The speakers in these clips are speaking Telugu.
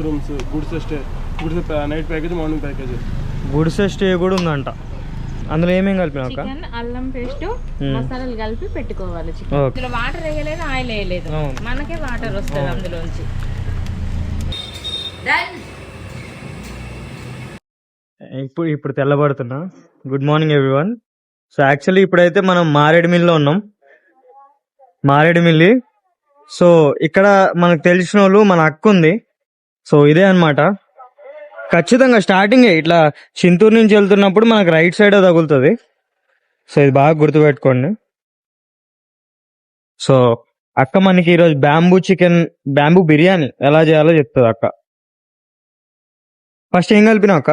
Rooms goods stay, goods night package, morning package. Goods stay కూడా ఉందంట. అందులో ఏమేమి కలిపినా చికెన్, అల్లం పేస్ట్, మసాలాలు కలిపి పెట్టుకోవాలి. చికెన్ ఇందులో వాటర్ వేయలేదు, ఆయిల్ వేయలేదు, మనకే వాటర్ వస్తుంది అందులోంచి. ఇప్పుడు తెల్లబడుతున్నా. Good morning everyone. So actually ఇప్పుడైతే మనం మారేడుమిల్లిలో ఉన్నాం. మారేడుమిల్లి. సో ఇక్కడ మనకు తెలిసిన వాళ్ళు మన అక్క ఉంది. సో ఇదే అన్నమాట. ఖచ్చితంగా స్టార్టింగ్ ఇట్లా చింతూరు నుంచి వెళ్తున్నప్పుడు మనకు రైట్ సైడ్ తగులుతుంది. సో ఇది బాగా గుర్తుపెట్టుకోండి. సో అక్క మనకి ఈరోజు బ్యాంబూ బిర్యానీ ఎలా చేయాలో చెప్తుంది అక్క. ఫస్ట్ ఏం కలిపినా అక్క?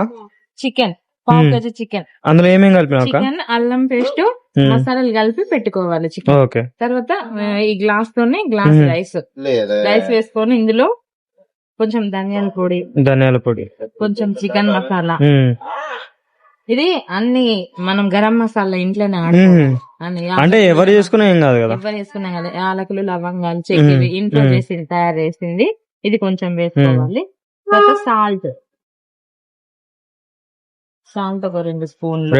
చికెన్, పావు కేజీ చికెన్. అందులో ఏమేమి కలిపినా అక్క? చికెన్, అల్లం పేస్ట్, మసాలాలు కలిపి పెట్టుకోవాలి చికెన్. ఓకే. తర్వాత ఈ గ్లాస్ తోనే గ్లాస్ రైస్ వేసుకొని ఇందులో కొంచెం ధనియాల పొడి, కొంచెం చికెన్ మసాలా. ఇది అన్ని మనం గరం మసాలా ఇంట్లోనే అంటే ఎవరు చేసుకున్నా ఏం కాదు కదా, ఎవరు చేసుకున్నాం కదా. యాలకులు, లవంగాలు, చెక్కివి ఇంట్లో తయారు చేసింది. ఇది కొంచెం వేసుకోవాలి. తర్వాత సాల్ట్ ఒక 2 స్పూన్లు.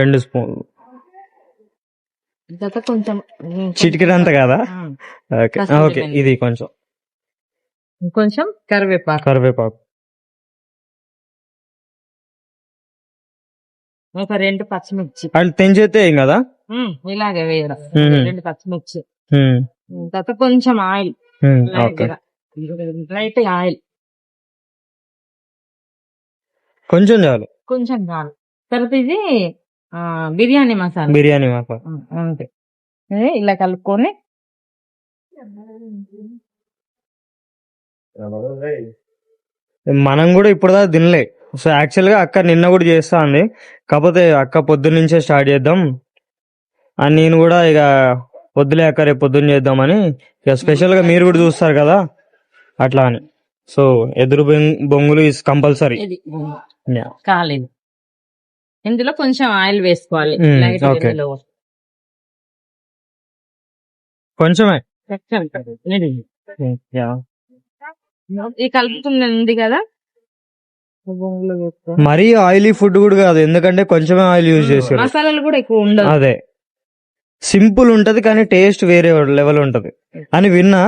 తర్వాత కొంచెం చిటికెడంత కదా. ఓకే. ఇది కొంచెం కరివేపాకు, ఒక 2 పచ్చిమిర్చి. అది తెంచేస్తే ఏం కదా, ఇలాగే వేయడం. 2 పచ్చిమిర్చి. తర్వాత కొంచెం ఆయిల్, లైట్ ఆయిల్, కొంచెం చాలు. తర్వాత ఇది బిర్యానీ మసాలా అంతే. ఇలా కలుపుకొని మనం కూడా ఇప్పుడు దాకా తినలే. సో యాక్చువల్ గా అక్క నిన్న కూడా చేస్తా ఉంది, కాకపోతే అక్క పొద్దున్నుంచే స్టార్ట్ చేద్దాం అని నేను కూడా ఇక పొద్దులే అక్క రేపు పొద్దున్న చేద్దామని, ఇక స్పెషల్ గా మీరు కూడా చూస్తారు కదా అట్లా అని. సో ఎదురు బొంగులు ఇస్ కంపల్సరీ. కాలేదు. ఇందులో కొంచెం ఆయిల్ వేసుకోవాలి. కొంచెమే ఈ కలుపుతుంది కదా. మరీ ఆయిలీ ఫుడ్ కూడా కాదు, ఎందుకంటే కొంచెమే ఆయిల్ యూజ్ చేసారు. మసాలాలు కూడా ఎక్కువ ఉండదు. అదే సింపుల్ ఉంటది కానీ టేస్ట్ వేరే లెవెల్ ఉంటది అని విన్నా.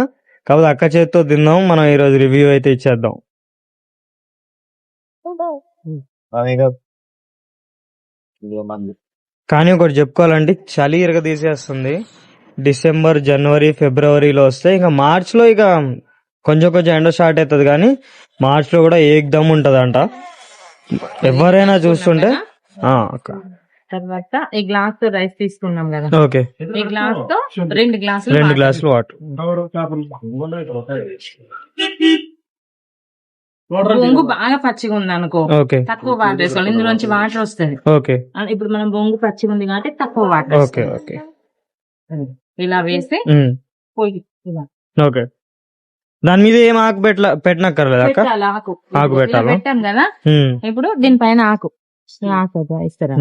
కాబట్టి అక్క చేతితో తిందాం మనం ఈరోజు. రివ్యూ అయితే ఇచ్చేద్దాం. కానీ ఒకటి చెప్పుకోవాలంటే చలి ఇరగ తీసేస్తుంది. డిసెంబర్, జనవరి, ఫిబ్రవరిలో వస్తే ఇక మార్చ్ లో ఇక కొంచెం ఎండ స్టార్ట్ అవుతుంది. కానీ మార్చ్ లో కూడా ఏకదమ్ ఉంటదంట. ఎవరైనా చూస్తుంటే. తర్వాత ఈ గ్లాస్ తో రైస్ తీసుకున్నాం కదా. ఓకే. ఈ గ్లాస్ తో 2 గ్లాసులు వాటర్. బొంగు బాగా పచ్చిగా ఉంది అనుకో, తక్కువ వాటర్ వేసుకోవాలి. ఇందులోంచి వాటర్ వస్తుంది. ఇప్పుడు మనం బొంగు పచ్చిగా ఉంది కాబట్టి తక్కువ వాటర్. ఇలా వేసి ఓకే. దాని మీద ఏం ఆకు పెట్టనక్కర్లేదు అక్క? ఆకు పెట్టాం కదా. ఇప్పుడు దీనిపైన ఆకు ఇస్తారా?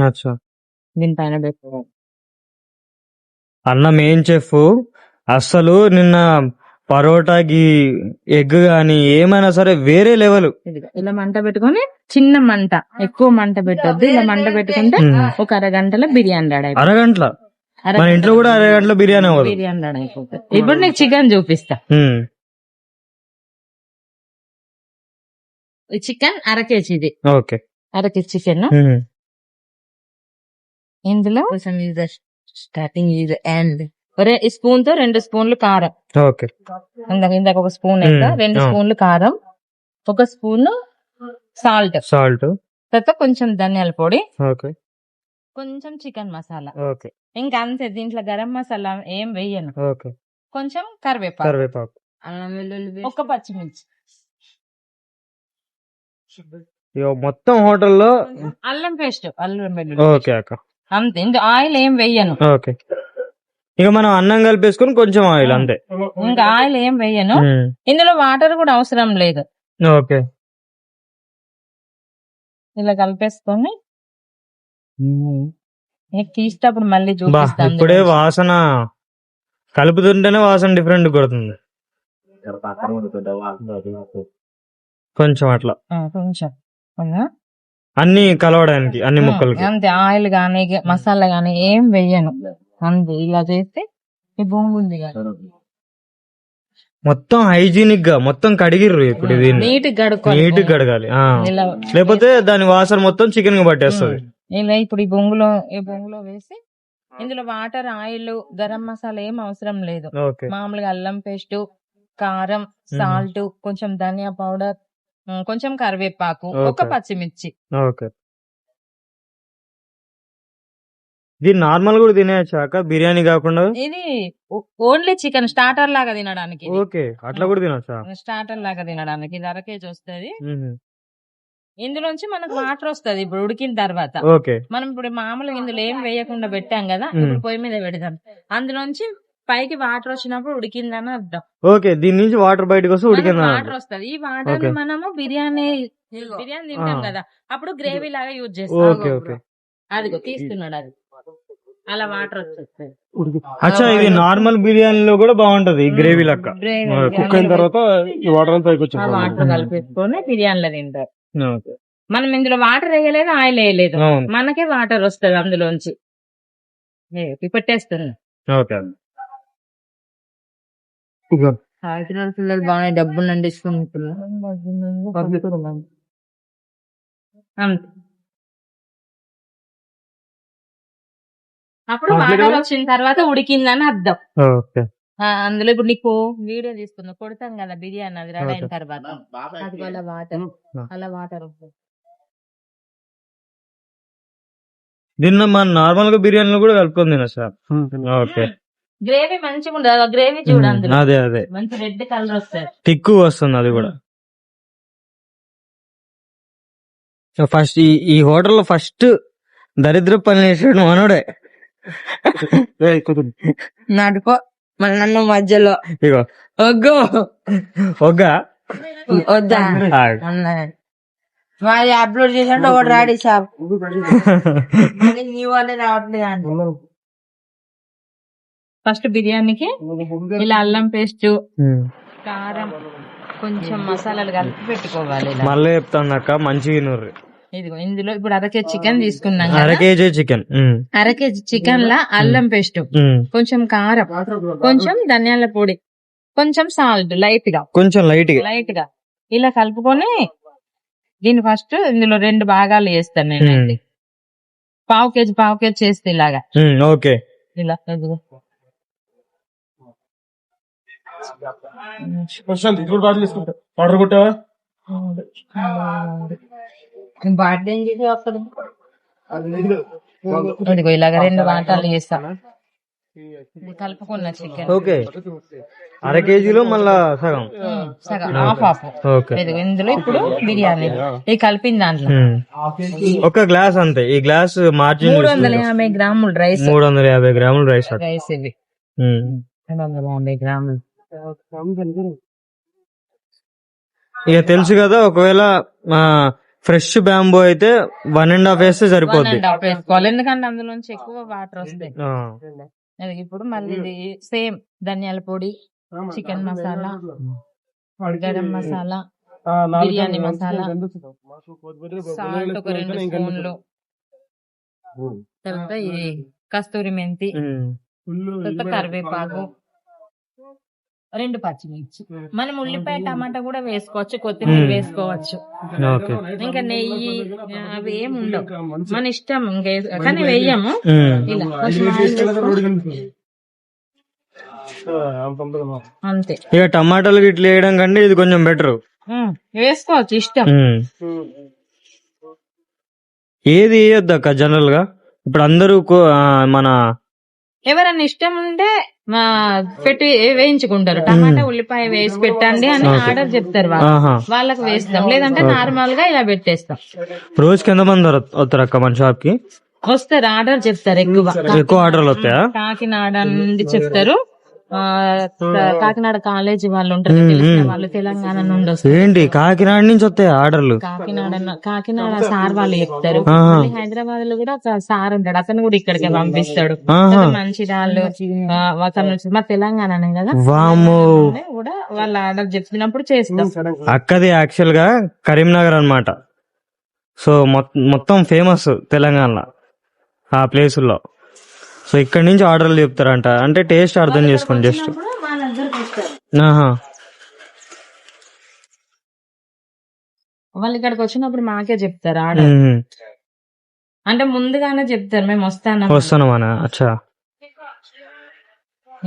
దీనిపైన పెట్టుకోవాలి. అన్న మెయిన్ చెఫ్ అస్సలు నిన్న పరోటాకి ఎగ్ గాని ఏమైనా సరే వేరే లెవెల్. ఇలా మంట పెట్టుకొని, చిన్న మంట, ఎక్కువ మంట పెట్టొద్దు. ఇలా మంట పెట్టుకుంటే ఒక అరగంటలో బిర్యానీ రెడీ. అరగంటల? మన ఇంట్లో కూడా అరగంటలో బిర్యానీ రెడీ అయిపోతుంది. ఇప్పుడు నీకు చికెన్ చూపిస్తా. Chicken 1/2 KG. ఇది 1/2 కేజీ చికెన్. ఇందులో స్టార్టింగ్ ఎండ్ స్పూన్ తో 2 స్పూన్లు కారం. ఇందాక 1 స్పూన్ 2 స్పూన్లు కారం, 1 స్పూన్ సాల్ట్. తర్వాత కొంచెం ధనియాల పొడి, కొంచెం చికెన్ మసాలా. ఇంకా అంతే. దీంట్లో గరం మసాలా ఏం వెయ్యను. కొంచెం కరివేపాకు, అల్లం వెల్లుల్లి, 1 పచ్చిమిర్చి. మొత్తం హోటల్లో అల్లం పేస్ట్, అల్లం వెల్లుల్లి అంతే. ఇందులో ఆయిల్ ఏం వెయ్యను. ఇక మనం అన్నం కలిపేసుకుని కొంచెం ఆయిల్ అంతే. ఇంకా ఆయిల్ ఏం వెయ్యను. ఇందులో వాటర్ కూడా అవసరం లేదు. ఇలా కలిపేసుకొని తీసేటప్పుడు మళ్ళీ చూపిస్తాను. ఇప్పుడే వాసన కలుపుతుంటేనే వాసన డిఫరెంట్ కొడుతుంది కొంచెం అట్లా కొంచెం అవునా? అన్ని కలవడానికి అన్ని ముక్కలకి. అంతే, ఆయిల్ గానీ మసాలా గానీ ఏం వెయ్యను, అంతే. ఇలా చేస్తే ఈ బొంగు ఉంది కదా, మొత్తం హైజీనిక్ గా మొత్తం కడిగిర్రు ఇప్పుడు ఇది నీట్ నీట్ కడగాలి. ఇలా లేకపోతే దాని వాసన మొత్తం చికెన్ కి పట్టేస్తుంది. ఇలా ఇప్పుడు ఈ బొంగులో వేసి ఇందులో వాటర్, ఆయిల్, గరం మసాలా ఏం అవసరం లేదు. ఓకే. మామూలుగా అల్లం పేస్ట్, కారం, సాల్ట్, కొంచెం ధనియా పౌడర్, కొంచెం కరివేపాకు, ఒక పచ్చిమిర్చి. ఓకే. ఇది నార్మల్ కూడా తినేయచ్చాక బిర్యానీ కాకుండా? ఇది ఓన్లీ చికెన్ స్టార్టర్ లాగా తినడానికి. ఓకే, అట్లా కూడా తినొచ్చా? స్టార్టర్ లాగా తినడానికి. ఇది 1/2 kg వస్తుంది. ఇందులోంచి మనకు వాటర్ వస్తుంది ఇప్పుడు ఉడికిన తర్వాత. ఓకే. మనం ఇప్పుడు మామూలుగా ఇందులో ఏం వేయకుండా పెట్టాం కదా, ఇప్పుడు పొయ్యి మీద పెడతాం. అందులోంచి పైకి వాటర్ వచ్చినప్పుడు ఉడికిందని అర్థం. ఓకే, దీని నుంచి వాటర్ బయటకు వస్తే ఉడికిందా? వాటర్ వస్తుంది. ఈ వాటర్ ని మనము బిర్యానీ తింటాం కదా, అప్పుడు గ్రేవీ లాగా యూజ్ చేస్తాం. Okay okay. అదిగో తీస్తున్నాడు, అది అలా వాటర్ వచ్చేస్తుంది. అచ్చా, ఇది నార్మల్ బిర్యానీలో కూడా బాగుంటది గ్రేవీ లెక్క. కుక్ అయిన తర్వాత ఈ వాటర్ అంతా పైకి వచ్చింది. వాటర్ కలిపేసుకొని బిర్యానీలో తింటారు. మనం ఇందులో వాటర్ వేయలేదు, ఆయిల్ వేయలేదు, మనకే వాటర్ వస్తుంది అందులోంచి. పెట్టేస్తుంది. పిల్లలు బాగా డబ్బులు నండిస్తుంది. అప్పుడు వాటర్ వచ్చిన తర్వాత ఉడికిందని అర్థం. అందులో ఇప్పుడు నీకు వీడియో తీసుకుందాం, కొడతాం కదా బిర్యానీ, అది రెడీ అయిన తర్వాత అది అలా వాటర్ వస్తుంది. దీన్ని మన నార్మల్ గా బిర్యానీలో కూడా కలుపుకొని తినొచ్చా? ఓకే. గ్రేవీ మంచిగా ఉండదు, గ్రేవీ చూడండి, అదే అదే మంచి రెడ్ కలర్ వస్తుంది, తిక్కు వస్తుంది అది కూడా. ఫస్ట్ ఈ హోటల్లో ఫస్ట్ దరిద్ర పని చేసాడు మనోడే. నాటుకో మన నన్ను మధ్యలో ఇగో ఒగ్గా వద్దా మరి అప్లోడ్ చేసినట్టు ఒకటి రాడి షాప్ నీ వాళ్ళే రావట్లేదు. ఫస్ట్ బిర్యానీకి ఇలా అల్లం పేస్ట్, కారం, కొంచెం మసాలాలు కలిపి పెట్టుకోవాలి. మళ్ళీ చెప్తాను అక్క, మంచిగా నూర్రి. ఇదిగో ఇందులో ఇప్పుడు 1/2 kg చికెన్ తీసుకున్నాం, 1/2 kg చికెన్. 1/2 kg చికెన్ లా అల్లం పేస్ట్, కొంచెం కారం, కొంచెం ధనియాల పొడి, కొంచెం సాల్ట్ లైట్ గా, కొంచెం లైట్ గా ఇలా కలుపుకొని దీన్ని ఫస్ట్ ఇందులో 2 భాగాలు చేస్తాను నేను. పావు కేజీ చేస్తే ఇలాగా. ఓకే. ఇలా ఆర్డర్ కొట్టావా? ఇదిగో ఇలాగ 2 వాటాలు చేస్తాం. కలుపుకున్న చికెన్. ఓకే. 1/2 kgలో మళ్ళా సగం హాఫ్. ఇదిగో ఇందులో ఇప్పుడు బిర్యానీ ఇది కలిపిన దాంట్లో ఒక గ్లాస్ అంతే. ఈ గ్లాస్ మార్జిన్ 350 గ్రాములు రైస్. 350 గ్రాములు రైస్. ఇది 350 గ్రాములు. ఇక తెలుసు కదా, ఒకవేళ ఫ్రెష్ బ్యాంబూ అయితే 1.5 వేస్తే సరిపోద్ది. వేసుకోవాలి, ఎందుకంటే అందులోంచి ఎక్కువ వాటర్ వస్తాయి. ఇప్పుడు మళ్ళీ ఇది సేమ్ ధనియాల పొడి, చికెన్ మసాలా, గరం మసాలా, బిర్యానీ మసాలా, సాల్ట్ ఒక 2 స్పూన్లు, తర్వాత ఇది కస్తూరి మెంతి, తర్వాత కరివేపాకు, 2 పచ్చిమిర్చి. మనం ఉల్లిపాయ టమాటా కూడా వేసుకోవచ్చు, కొత్తిమీర వేసుకోవచ్చు. ఇంకా నెయ్యి అవి ఏమి ఉండవు, మన ఇష్టం. ఇంకా కానీ వెయ్యము. ఇలా అంతే. ఇక టమాటాలు ఇట్లా వేయడం కంటే ఇది కొంచెం బెటర్. వేసుకోవచ్చు ఇష్టం. ఏది వేయొద్దు అక్క జనరల్ గా. ఇప్పుడు అందరూ మన ఎవరన్నా ఇష్టం ఉంటే పెట్టి వేయించుకుంటారు. టమాటా ఉల్లిపాయ వేసి పెట్టండి అని ఆర్డర్ చెప్తారు, వాళ్ళకి వేస్తాం. లేదంటే నార్మల్ గా ఇలా పెట్టేస్తాం. రోజుకి ఎంతమంది వస్తారు అక్క మన షాప్ కి? వస్తారు, ఆర్డర్ చెప్తారు. ఎక్కువ ఆర్డర్లు వస్తాయా? కాకినాడ నుండి చెప్తారు, కాకినాడ కాలేజీ వాళ్ళు ఉంటారు కదా, తెలిసిన వాళ్ళు తెలంగాణ నుండి వస్తారు. ఏంటి కాకినాడ నుంచి వస్తాయి ఆర్డర్లు? కాకినాడ సార్ వాళ్ళు చెప్తారు. మళ్ళీ హైదరాబాద్ లో కూడా ఒక సార్ ఉంటాడు, అతను కూడా ఇక్కడికి పంపిస్తాడు. మంచిర్యాలు అక్కడ నుంచి మా తెలంగాణనే కదా, వామ్మో. కూడా వాళ్ళు ఆర్డర్ చెప్పినప్పుడు చేస్తాం. అక్కది యాక్చువల్ గా కరీంనగర్ అన్నమాట. సో మొత్తం ఫేమస్ తెలంగాణలో ఆ ప్లేసుల్లో. సో ఇక్కడ నుంచి ఆర్డర్లు చెప్తారంట, అంటే టేస్ట్ అర్థం చేసుకోండి జస్ట్. మా దగ్గరకు వస్తారు. వాళ్ళు ఇక్కడికి వచ్చినప్పుడు మాకే చెప్తారు ఆర్డర్, అంటే ముందుగానే చెప్తారు మేము వస్తానమా. అచ్చా.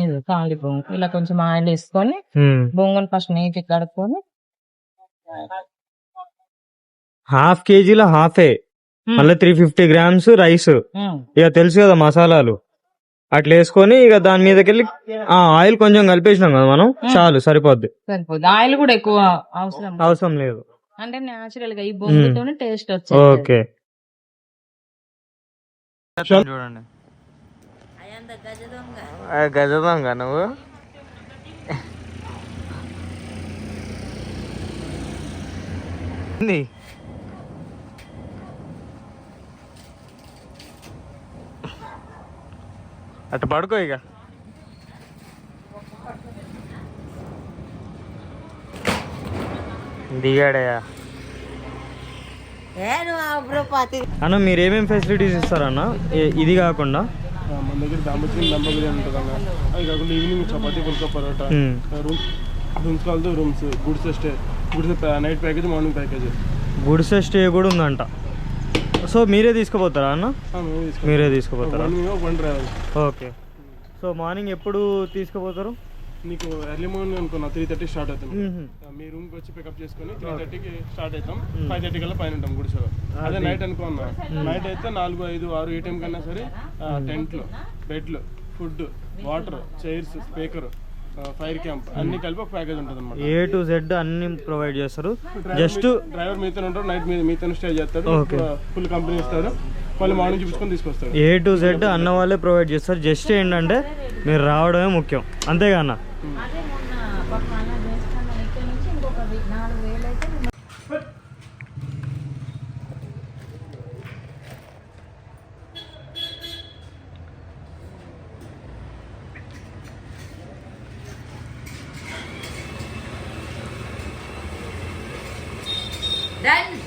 ఇది కాలి బొంగు, ఇలా కొంచెం ఆయిల్ వేసుకొని బొంగుని ఫస్ట్ నీట్ కడుక్కొని, ½ కేజీలో హాఫే, మళ్ళీ 350 grams రైస్. ఇక తెలుసు కదా మసాలాలు, అట్లా వేసుకొని ఇక దాని మీదకెళ్ళి ఆయిల్ కొంచెం కలిపేసినాం కదా మనం, చాలు సరిపోద్ది. ఆయిల్ కూడా ఎక్కువ అవసరం లేదు, అంటే న్యాచురల్ గా ఈ బొంగుతోనే టేస్ట్ వచ్చింది. ఓకే. చూడండి గజ దొంగ నువ్వు. అటు పడుకో ఇక. దిగాడయా అన్న. మీరు ఏమేమి ఫెసిలిటీస్ ఇస్తారన్న ఇది కాకుండా? మన దగ్గర దాంబచ్చిన దంప బిర్యానీ ఉంటుంది అన్న, అది కాకుండా ఈవినింగ్ చపాతీ పుల్కా పరోటా, రూమ్స్ కాల్తో rooms, goods stay, goods night package, morning package. Goods stay కూడా ఉందంట. సో మీరే తీసుకుపోతారా అన్న? మీరే తీసుకుపోతారా? ఓకే. సో మార్నింగ్ ఎప్పుడు తీసుకుపోతారు? నీకు ఎర్లీ మార్నింగ్ అనుకున్నా 3:30 స్టార్ట్ అవుతుంది. మీ రూమ్కి వచ్చి పికప్ చేసుకుని 3:30కి స్టార్ట్ అవుతాం. 5:30 కల్లా పైన ఉంటాం గుడిసెలో. అదే నైట్ అనుకున్నా, నైట్ అయితే 4, 5, 6 ఏ టైం కన్నా సరే టెంట్లు, బెడ్లు, food, water, chairs, speaker, fire camp అన్ని కలిపి ఒక ప్యాకేజ్ ఉంటుంది అనమాట. A to Z అన్ని ప్రొవైడ్ చేస్తారు. జస్ట్ డ్రైవర్ మీతో ఉంటారు, నైట్ మీతో స్టే చేస్తాడు, ఫుల్ కంపెనీ ఇస్తారు, మళ్ళీ మార్నింగ్ చూపించుకొని తీసుకొస్తారు. A to Z అన్న వాళ్ళే ప్రొవైడ్ చేస్తారు. జస్ట్ ఏంటంటే మీరు రావడమే ముఖ్యం, అంతేగా అన్న? Done.